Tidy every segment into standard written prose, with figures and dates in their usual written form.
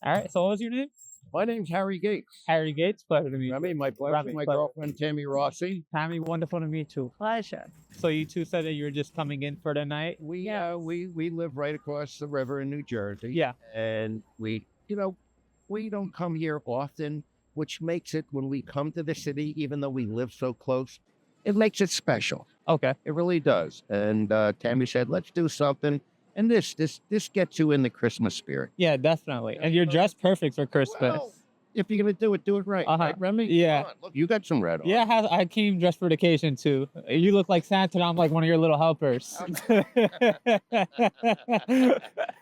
All right. So what was your name? My name's Harry Gates. Harry Gates. Pleasure to meet you. Remy, my pleasure. Remy, My pleasure. girlfriend, Tammy Rossi. Tammy, wonderful to meet you. Pleasure. So you two said that you were just coming in for the night? We live right across the river in New Jersey. Yeah. And we don't come here often, which makes it, when we come to the city, even though we live so close, it makes it special. Okay. It really does. And Tammy said, let's do something. And this gets you in the Christmas spirit. Yeah, definitely. And you're dressed perfect for Christmas. Well, if you're going to do it right. Right, Remy? Yeah. Come on, look, you got some red on. Yeah, I came dressed for the occasion too. You look like Santa and I'm like one of your little helpers.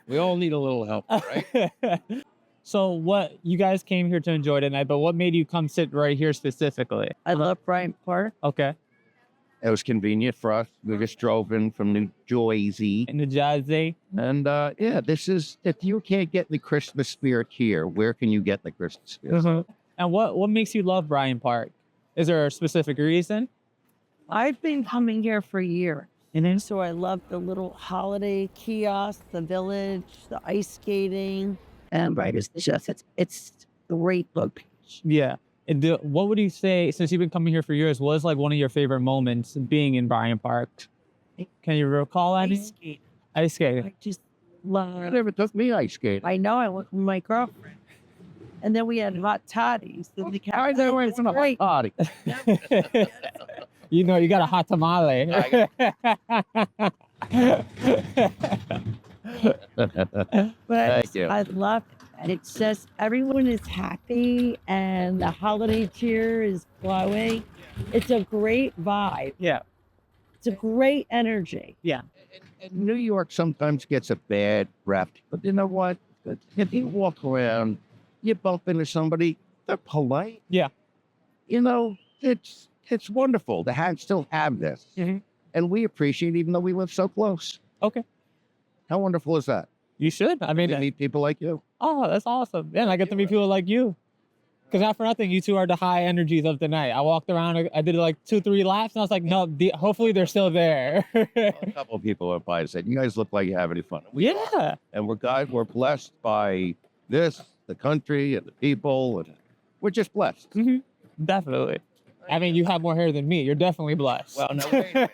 We all need a little help, right? So what, you guys came here to enjoy tonight, but what made you come sit right here specifically? I love Bryant Park. Okay. It was convenient for us. We just drove in from New Jersey. In the Jazzy. And yeah, this is, if you can't get the Christmas spirit here, where can you get the Christmas spirit? And what makes you love Bryant Park? Is there a specific reason? I've been coming here for years. And so I love the little holiday kiosk, the village, the ice skating. And it's a great location. Yeah. And what would you say, since you've been coming here for years, what is like one of your favorite moments being in Bryant Park? Can you recall any? Ice skating. Ice skating. I just love It never took me ice skating. I know, I went with my girlfriend. And then we had hot toddies. I never went to a hot party. You know, you got a hot tamale. But Thank you. I love it. And it's just everyone is happy and the holiday cheer is flowing. It's a great vibe. Yeah. It's a great energy. Yeah. And New York sometimes gets a bad rep, but you know what? If you walk around, you bump into somebody, they're polite. Yeah. You know, it's wonderful to still have this. Mhm. And we appreciate it even though we live so close. Okay. How wonderful is that? You should. I mean, To meet people like you. oh, that's awesome. Yeah, and I get to meet people like you. Because not for nothing, you two are the high energies of the night. I walked around, I did like 2-3 laps, and I was like, no, hopefully they're still there. A couple of people went by and said, you guys look like you're having fun. We are. Yeah. And we're blessed by this, the country, and the people, and we're just blessed. Definitely. I mean, you have more hair than me. You're definitely blessed. Well, no, wait.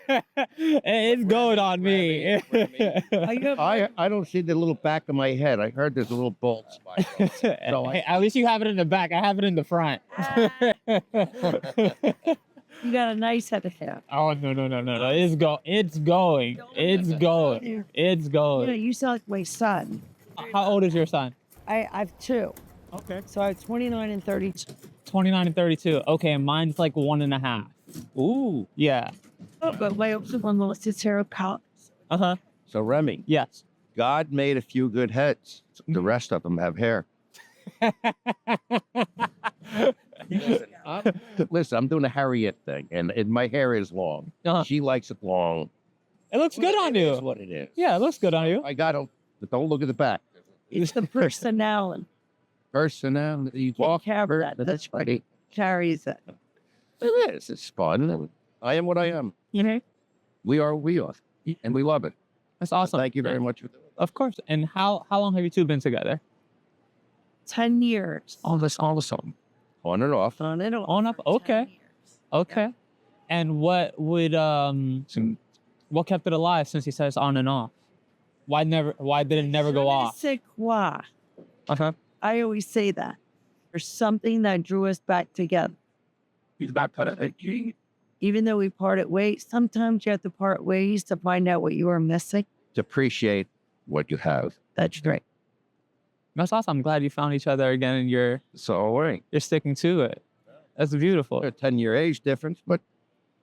It's going on me. I don't see the little back of my head. I heard there's a little bald spot. So Hey, at least you have it in the back. I have it in the front. You got a nice head of hair. Oh, no. It's going. You know, you sound like my son. How old is your son? I have two. Okay. So I have 29 and 32. 29 and 32. Okay, and mine's like 1.5. Ooh. Yeah. But my older one lost his hair college. Uh-huh. So Remy, Yes. God made a few good heads. The rest of them have hair. Listen, I'm doing a Harriet thing, and my hair is long. Uh-huh. She likes it long. It looks good on It is you. what it is. Yeah, it looks good on you. I got to, but don't look at the back. It's the personality. Personality. Can't Walk, carry that. That's right. right. Carries it. It is. It's fun. I am what I am. You know? We are what we are. And we love it. That's awesome. Thank you very much for doing it. Of course. And how long have you two been together? 10 years. All the song. On and off. On and off. On up. for 10 Okay. years. Okay. And what would what kept it alive since he says on and off? Why did it never go off? C'est quoi? Uh-huh. I always say that. There's something that drew us back together. Even though we parted ways, sometimes you have to part ways to find out what you are missing. To appreciate what you have. That's great. That's awesome. I'm glad you found each other again and you're So we're sticking to it. That's beautiful. a 10-year age difference, but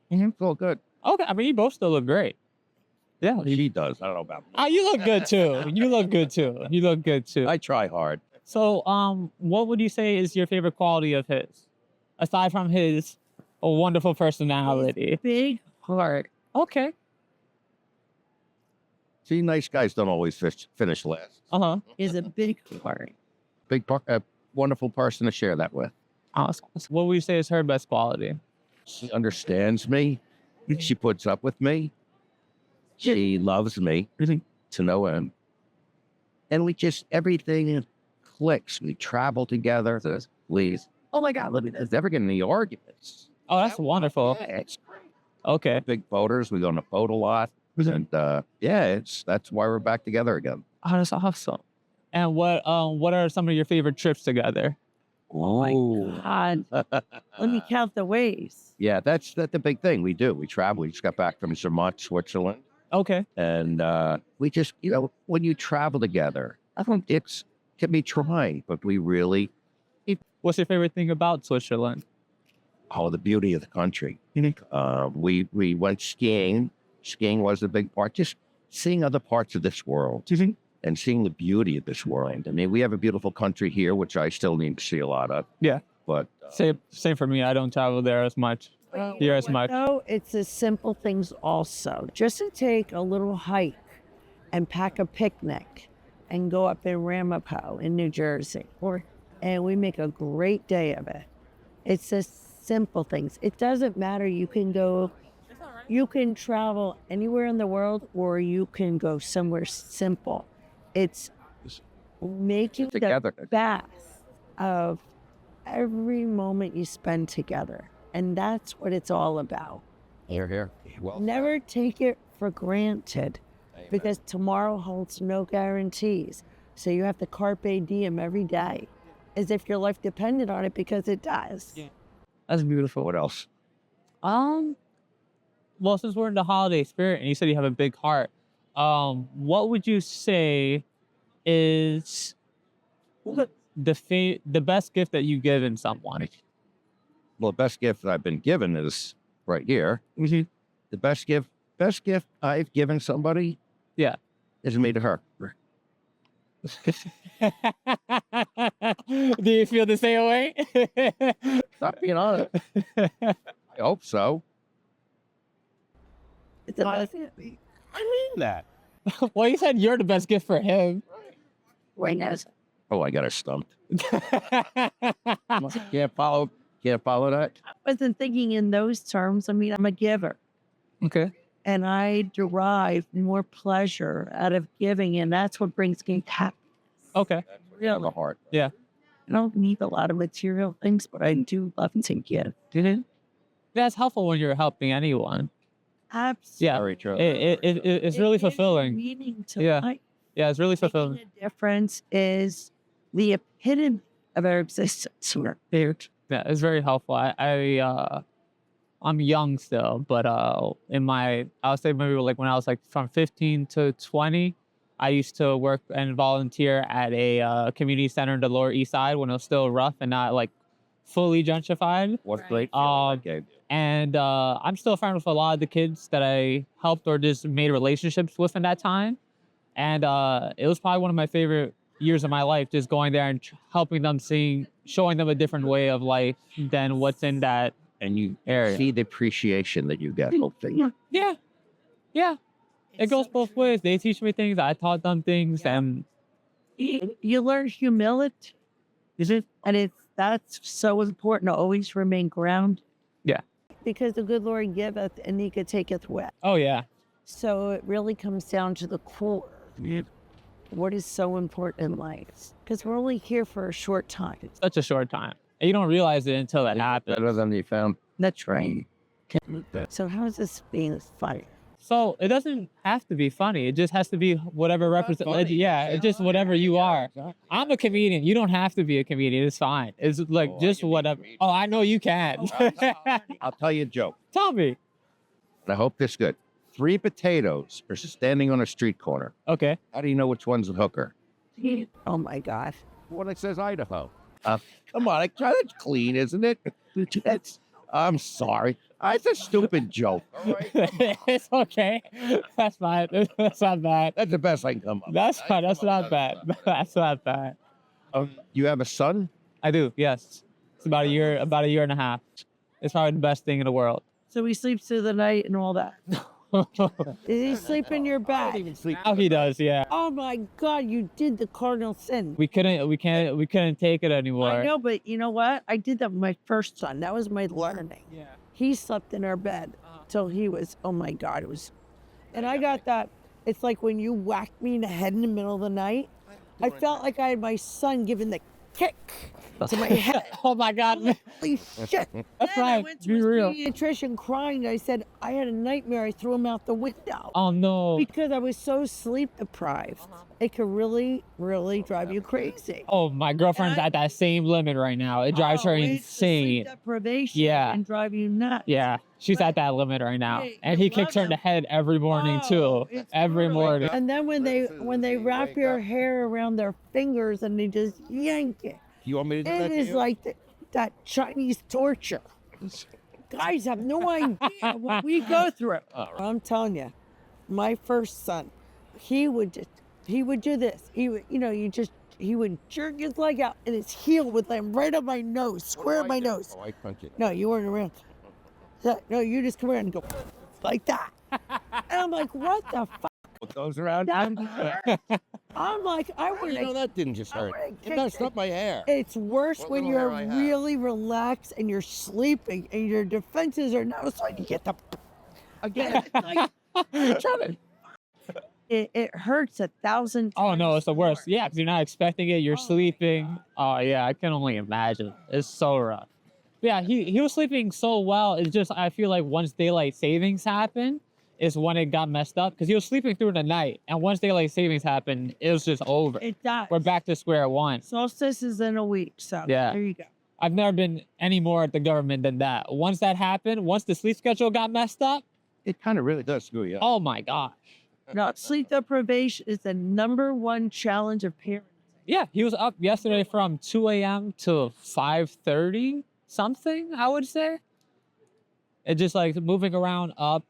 it's all good. Okay. I mean, you both still look great. Yeah. She does. I don't know about me. Oh, you look good too. You look good too. You look good too. I try hard. So, what would you say is your favorite quality of his? Aside from his wonderful personality. Big heart. Okay. See, nice guys don't always finish last. Uh-huh. Is a big heart. A wonderful person to share that with. Awesome. What would you say is her best quality? She understands me. She puts up with me. She loves me to no end. And we just, everything clicks. We travel together. Oh my God, look at this. Never get any arguments. Oh, that's wonderful. Yeah, it's great. Okay. Big boaters. We go on a boat a lot. And that's why we're back together again. Oh, that's awesome. And what are some of your favorite trips together? Oh my God. Let me count the ways. Yeah, that's the big thing. We do. We travel. We just got back from Zermatt, Switzerland. Okay. And we just, when you travel together, I think it can be trying, but we really, What's your favorite thing about Switzerland? the beauty of the country. We went skiing. Skiing was a big part. Just seeing other parts of this world and seeing the beauty of this world. I mean, we have a beautiful country here, which I still need to see a lot of. Yeah. But Same for me. I don't travel there as much. Here as much. No, it's the simple things also. Just to take a little hike and pack a picnic and go up in Ramapo in New Jersey. And we make a great day of it. It's the simple things. It doesn't matter. You can travel anywhere in the world, or you can go somewhere simple. It's making together. the best of every moment you spend together. And that's what it's all about. here. Well, Never take it for granted, because tomorrow holds no guarantees. So you have to carpe diem every day as if your life depended on it, because it does. Yeah. That's beautiful. what else? Well, since we're in the holiday spirit and you said you have a big heart, what would you say is the best gift that you've given someone? Well, the best gift that I've been given is right here. Mm-hmm. The best gift I've given somebody, Yeah. is me to her. Do you feel the same way? Not being honest. I hope so. It's a I mean that. Well, you said you're the best gift for him. right now. Oh, I got her stumped. Can't follow that. I wasn't thinking in those terms. I mean, I'm a giver, Okay. and I derive more pleasure out of giving, and that's what brings me happiness. Okay. From the heart. Yeah. I don't need a lot of material things, but I do love to give. That's helpful when you're helping anyone. Absolutely. Yeah. Very true. It's really gives you fulfilling. meaning to Yeah. life. Yeah, it's really Making fulfilling. a difference is the epitome of our existence. Yeah, it's very helpful. I'm young still, but I would say maybe like when I was like from 15 to 20, I used to work and volunteer at a community center in the Lower East Side when it was still rough and not like fully gentrified. What great. Okay. And I'm still friends with a lot of the kids that I helped or just made relationships with in that time. And it was probably one of my favorite years of my life, just going there and helping them showing them a different way of life than what's in that And you area. see the appreciation that you get. Yeah. Yeah. It goes both ways. They teach me things. I taught them things. And You learn humility. And that's so important to always remain grounded. Yeah. Because the good Lord giveth and he could taketh away. oh, yeah. So it really comes down to the core. What is so important in life? Because we're only here for a short time. Such a short time. And you don't realize it until it happens. Better than you found. That's right. So how is this being funny? So it doesn't have to be funny. It just has to be whatever represents. funny. Yeah, it's just whatever you are. I'm a comedian. You don't have to be a comedian. It's fine. It's like Oh, I just can be a whatever. comedian. Oh, I know you can. I'll tell you a joke. Tell me. I hope this is good. 3 potatoes are standing on a street corner. Okay. How do you know which one's the hooker? Oh my God. One that says Idaho. Come on, that's clean, isn't it? I'm sorry. It's a stupid joke. All right? It's okay. That's fine. That's not bad. That's the best I can come up with. That's fine. That's not bad. That's not bad. You have a son? I do. Yes. It's about a year and a half. It's probably the best thing in the world. So he sleeps through the night and all that. Did he sleep in your bed? Now he does. Yeah. Oh my God, you did the cardinal sin. We couldn't take it anymore. I know, but you know what? I did that with my first son. That was my learning. Yeah. He slept in our bed till he was, oh my God, it was. And I got that. It's like when you whack me in the head in the middle of the night. I felt like I had my son giving the kick to my head. Oh my God. Holy shit. That's Then I right. went Be to a real. pediatrician crying. I said, I had a nightmare. I threw him out the window. Oh no. Because I was so sleep deprived. It could really, really drive you crazy. Oh, my girlfriend's at that same limit right now. It drives her It's the insane. sleep deprivation Yeah. can drive you nuts. Yeah, she's But- at that limit right now. Hey, And you he kicks her in love the head every morning Oh, too. it's Every brutal. morning. And then when they wrap Wake your up. hair around their fingers and they just yank it, You want me to do that it to is you? like that Chinese torture. Guys have no idea what we go through. I'm telling you, my first son, he would do this. He would, he would jerk his leg out and his heel would land right on my nose, square on my nose. Oh, I punch it. No, you weren't around. No, you just come around and go like that. And I'm like, what the fuck? What goes around? That hurt. I'm like, I How do would you know that didn't just hurt? would've It messed kicked up my hair. It's worse What when little you're hair I have. really relaxed and you're sleeping and your defenses are not so you get the again. It's like, it hurts 1,000 times. Oh no, it's the worst. more. Yeah, because you're not expecting it. You're Oh my sleeping. Oh yeah, I can only imagine. It's so rough. Yeah, he was sleeping so well. It's just I feel like once daylight savings happened is when it got messed up because he was sleeping through the night, and once daylight savings happened, it was just over. It does. We're back to square one. Solstice is in a week, so Yeah. there you go. I've never been any more at the government than that. Once that happened, once the sleep schedule got messed up, It kind of really does screw you up. oh my gosh. No, sleep deprivation is the #1 challenge of parenting. Yeah, he was up yesterday from 2 a.m. to 5:30 something, I would say. It just like moving around up,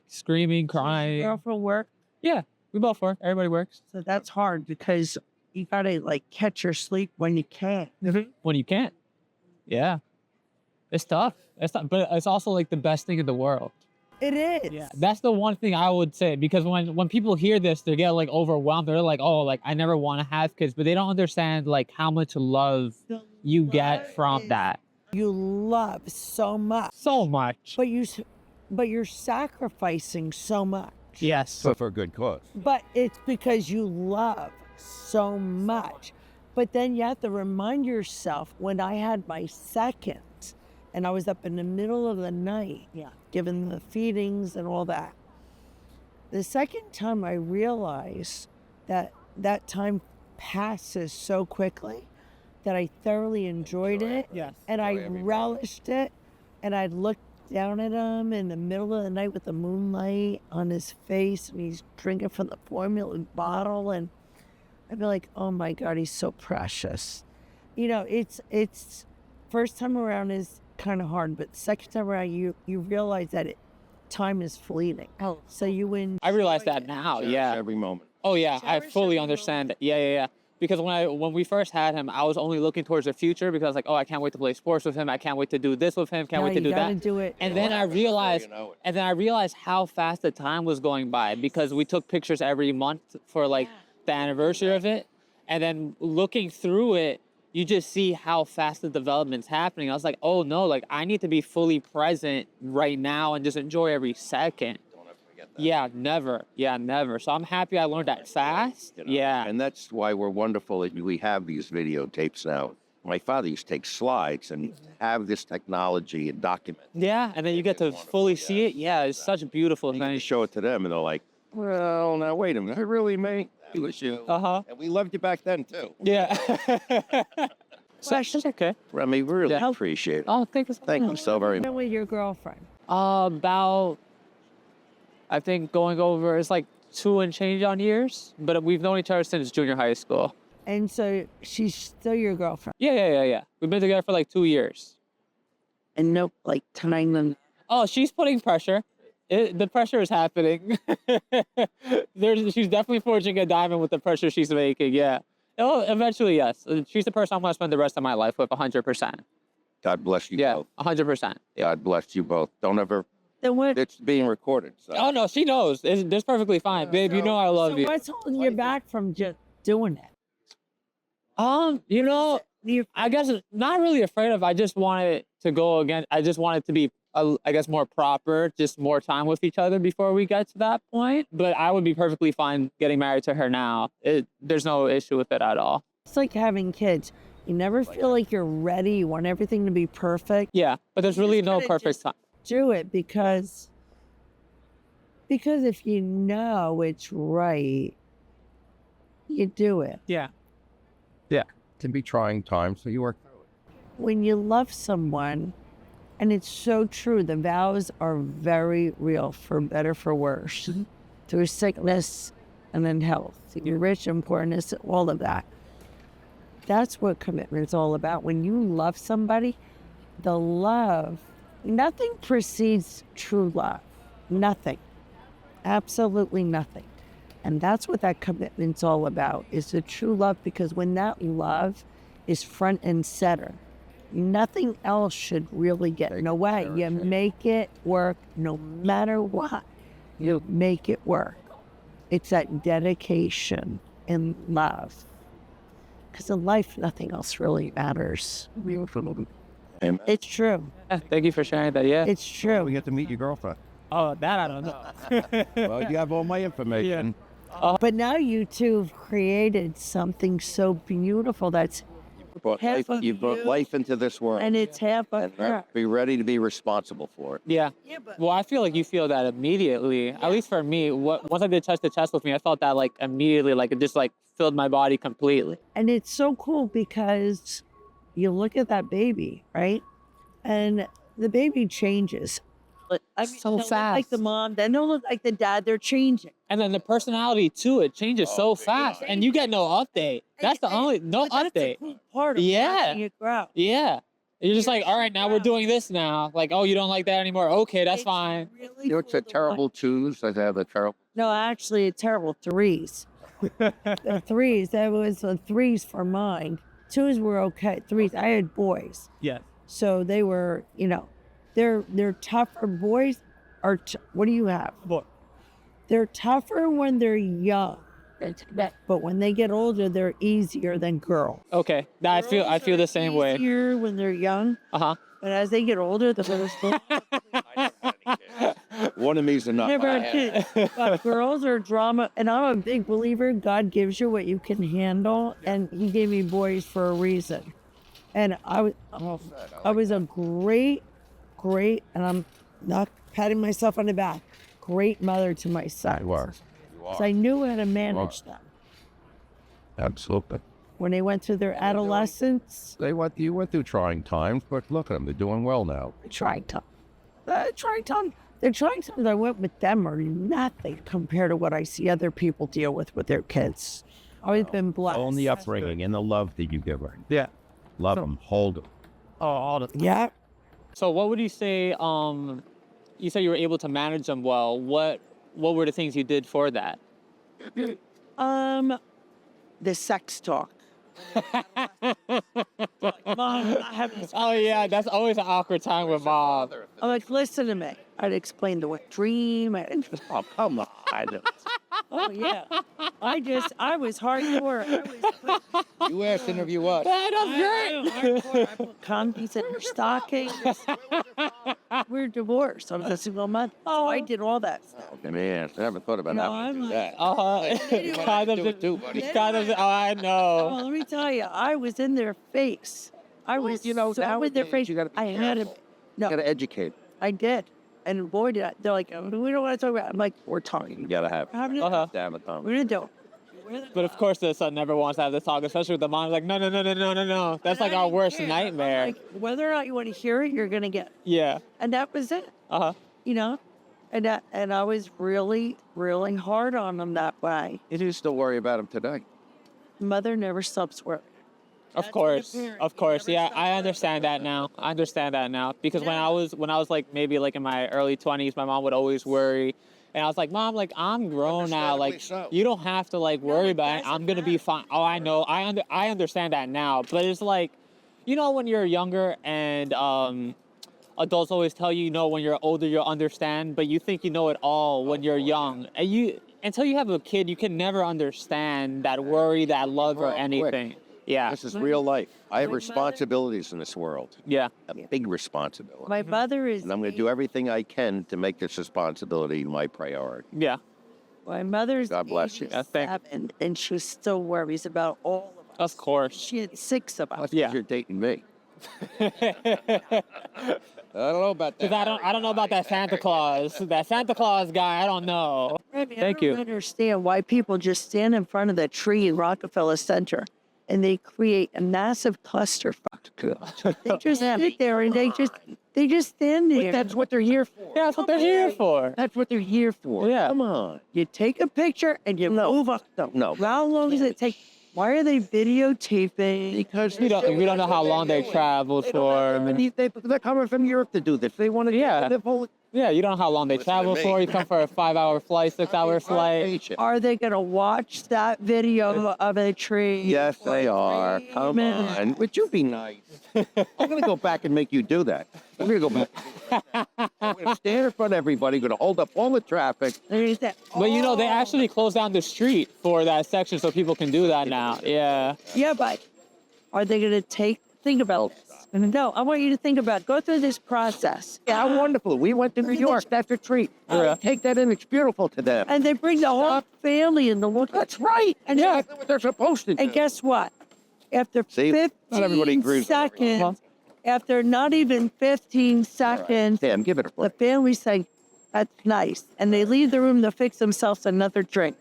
screaming, crying. Girl from work, Yeah, we both work. Everybody works. so that's hard because you gotta like catch your sleep when you can. When you can't. Yeah. It's tough. It's tough, but it's also like the best thing in the world. It is. Yeah, that's the one thing I would say because when people hear this, they get like overwhelmed. They're like, "Oh, like I never want to have kids," but they don't understand like how much love The you love get from is- that. You love so much, So much. but you're sacrificing so much. Yes. But for a good cause. But it's because you love so much. But then you have to remind yourself when I had my second and I was up in the middle of the night, given the feedings and all that. The second time I realized that that time passes so quickly that I thoroughly enjoyed it Yes. and I Enjoy every moment. relished it. And I'd look down at him in the middle of the night with the moonlight on his face and he's drinking from the formula bottle and I'd be like, oh my God, he's so precious. It's first time around is kind of hard, but second time around you realize that time is fleeting. Oh. So you win. I realize that now. Cherish Yeah. Every moment. Oh yeah, I Cherish fully every understand. Yeah. Because when we first had him, I was only looking towards the future because I was like, oh, I can't wait to play sports with him. I can't wait to do this with him. Can't wait to do you gotta that. do it. And then I realized, You know it. and then I realized how fast the time was going by because we took pictures every month for like the anniversary of it. And then looking through it, you just see how fast the development's happening. I was like, oh no, like I need to be fully present right now and just enjoy every second. Don't ever forget that. Yeah, never. Yeah, never. So I'm happy I learned that fast. You know? Yeah. And that's why we're wonderful that we have these videotapes now. My father used to take slides and have this technology and document. Yeah, and then you get to fully see it. Yeah, it's such a beautiful And you thing. show it to them, and they're like, "Well, now wait a minute, I really mate, it was you." Uh-huh. And we loved you back then too. Yeah. So, Question? okay. Remy, we really Yeah. appreciate it. Oh, thank you. Thank you so very much. Been with your girlfriend. About, I think going over, it's like 2 and change on years, but we've known each other since junior high school. And so she's still your girlfriend. Yeah. We've been together for like 2 years. And no, like tying them. Oh, she's putting pressure. The pressure is happening. She's definitely forging a diamond with the pressure she's making. Yeah. Oh, eventually, yes. She's the person I'm going to spend the rest of my life with, 100%. God bless you Yeah, both. 100%. Yeah. God bless you both. Don't ever. Then what? It's being recorded. So. Oh no, she knows. It's perfectly fine, babe. You know I love So you. what's holding you back from just doing it? You know, I guess not really afraid of. I just want it to go again. I just want it to be, I guess, more proper, just more time with each other before we get to that point. But I would be perfectly fine getting married to her now. There's no issue with it at all. It's like having kids. You never feel like you're ready. You want everything to be perfect. Yeah, but there's really no perfect time. Do it because if you know it's right, you do it. Yeah. It can be trying times, so you work through it. When you love someone, and it's so true, the vows are very real, for better, for worse, through sickness and then health. You're rich and poorness, all of that. That's what commitment is all about. When you love somebody, the love, nothing precedes true love. Nothing. Absolutely nothing. And that's what that commitment's all about, is the true love, because when that love is front and center, nothing else should really get in the way. You make it work no matter what. You make it work. It's that dedication and love. Because in life, nothing else really matters. Amen. It's true. Yeah, thank you for sharing that. Yeah. It's true. We get to meet your girlfriend. Oh, that I don't know. Well, you have all my information. But now you two have created something so beautiful that's half of You brought you, life into this world. and it's half of her. Be ready to be responsible for it. Yeah. Yeah, but Well, I feel like you feel that immediately. At least for me, once I did touch the chest with me, I felt that like immediately, like it just like filled my body completely. and it's so cool because you look at that baby, right? And the baby changes. I mean, So they'll look fast. like the mom, then they'll look like the dad. They're changing. And then the personality too, it changes so Oh, fast, and you get no update. That's the only no But that's the update. cool part of Yeah. watching it grow. Yeah. You're just You're like, all right, now we're doing this now. Like, oh, you don't like that anymore? Okay, that's It's fine. really You know, it's cool a to watch. terrible twos. I have a terrible. No, actually, it's terrible threes. The threes, that was the threes for mine. Twos were okay. Threes, I had boys. Yes. So they were, they're tougher. Boys are, what do you have? Boy. They're tougher when they're young. But when they get older, they're easier than girls. Okay. I feel Girls the are same way. Easier when they're young, Uh but as they get older, the One of me's enough. never had kids. But girls are drama, and I'm a big believer. God gives you what you can handle, and He gave me boys for a reason. And I was a great, and I'm not patting myself on the back, great mother to my sons. You are. So I knew how to manage them. Absolutely. When they went through their adolescence, You went through trying times, but look at them. They're doing well now. trying time. The trying times I went with them are nothing compared to what I see other people deal with their kids. I've been blessed. Own the upbringing and the love that you give her. Yeah. Love them. Hold them. Oh, all the. Yeah. So, what would you say? You said you were able to manage them well. What were the things you did for that? The sex talk. Mom, I'm not having sex. Oh yeah, that's always an awkward time with mom. I'm like, listen to me. I'd explain the wet dream. Oh, come on. Oh yeah. I was hardcore. You asked interview what? That's great. Hardcore. I put condoms in her stocking. We're divorced. I was a single mother. Oh, I did all that stuff. Oh, man, I haven't thought about No, how to I'm do like- that. Kind of. Do it too, buddy. Kind of. Oh, I know. Well, let me tell you, I was in their face. I was, so in their nowadays, face. you gotta be I had to. careful. No, You got to educate. I did. And boy, did I. They're like, we don't want to talk about it. I'm like, we're talking. You got to have. We're having it. Uh-huh. Damn it, Tom. We're going to do it. But of course, the son never wants to have this talk, especially with the mom's like, no. That's like And I our didn't worst care. I'm nightmare. like, whether or not you want to hear it, you're going to get it. Yeah. And that was it, Uh huh. And I was really, really hard on them that way. You do still worry about him today. Mother never stops worrying. Of That's course, what a parent, of you course, never yeah. stop I worrying. understand that now. I understand that now because when Yeah. I was like maybe like in my early 20s, my mom would always worry, and I was like, Mom, like I'm grown now, like Understandably so. you don't have to like worry it about it. doesn't I'm gonna be matter. fine. Oh, I know. I understand that now, but it's like, when you're younger and adults always tell you, when you're older you'll understand, but you think you know it all when you're young, and until you have a kid, you can never understand that worry, that love, or Well, quick. anything. Yeah. This is real life. I have My mother- responsibilities in this world. Yeah. A big responsibility. My mother is. And I'm going to do everything I can to make this responsibility my priority. Yeah. My mother's God bless you. Yeah, thank- 87, and she still worries about all of us. Of course. She had 6 of us. That's Yeah. because you're dating me. Because I don't know about that. I don't know about that Santa Claus. That Santa Claus guy, I don't know. Remy, Thank I you. don't understand why people just stand in front of the tree in Rockefeller Center and they create a massive clusterfuck. They just sit there and they just stand there. That's what they're here for. Yeah, that's what they're here for. That's what they're here for. Yeah. Come on. You take a picture and you move up. No. How long does it take? Why are they videotaping? Because We don't know how long they traveled for. I mean, they're coming from Europe to do this. They want to Yeah. live whole yeah, you don't know how long they Listen to travel me. for. You come for a 5-hour flight, 6-hour flight. vacation. Are they going to watch that video of a tree? Yes, for they are. 3 Come minutes? on. Would you be nice? I'm going to go back and make you do that. I'm going to go back. I'm going to stand in front of everybody, going to hold up all the traffic. There's that. But you know, they actually closed down the street for that section so people can do that now. Yeah. Yeah, but are they going to think about this? No, I want you to think about go through this process. Yeah, how wonderful. We went to New York. That's a treat. Yeah. Take that in. It's beautiful to them. And they bring the whole family in the look. That's right. And Yeah. that's what they're supposed to do. And guess what? After See, not everybody 15 agrees with everyone. seconds, after not even 15 seconds, Sam, give it a the break. family's saying, that's nice. And they leave the room to fix themselves another drink.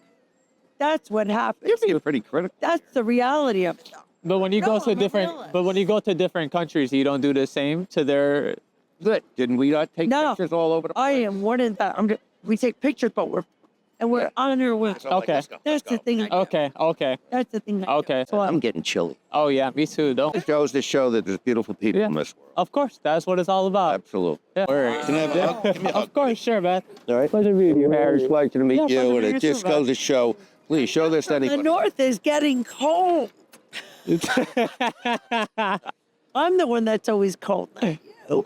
That's what happens. You're being pretty critical. That's the reality of it. But when you go No, to I'm a different, realist. but when you go to different countries, you don't do the same to their. Good. Didn't we not take No. pictures all over the place? I am one of that. We take pictures, but we're honor with. So I'm like, Okay. let's go, That's let's the go. thing. I do. Okay. That's the thing. I do. Okay. So I'm getting chilly. Oh yeah, me too. Don't. It goes to show that there's beautiful people Yeah. in this world. Of course, that's what it's all about. Absolutely. Yeah. Word. Can I have a hug? Give me a hug. Of course, sure, man. All right. Pleasure meeting you, It's a pleasure to meet Yeah, pleasure you, and meeting it you just too, man. goes to show. Please show this to the anybody. north is getting cold. I'm the one that's always cold.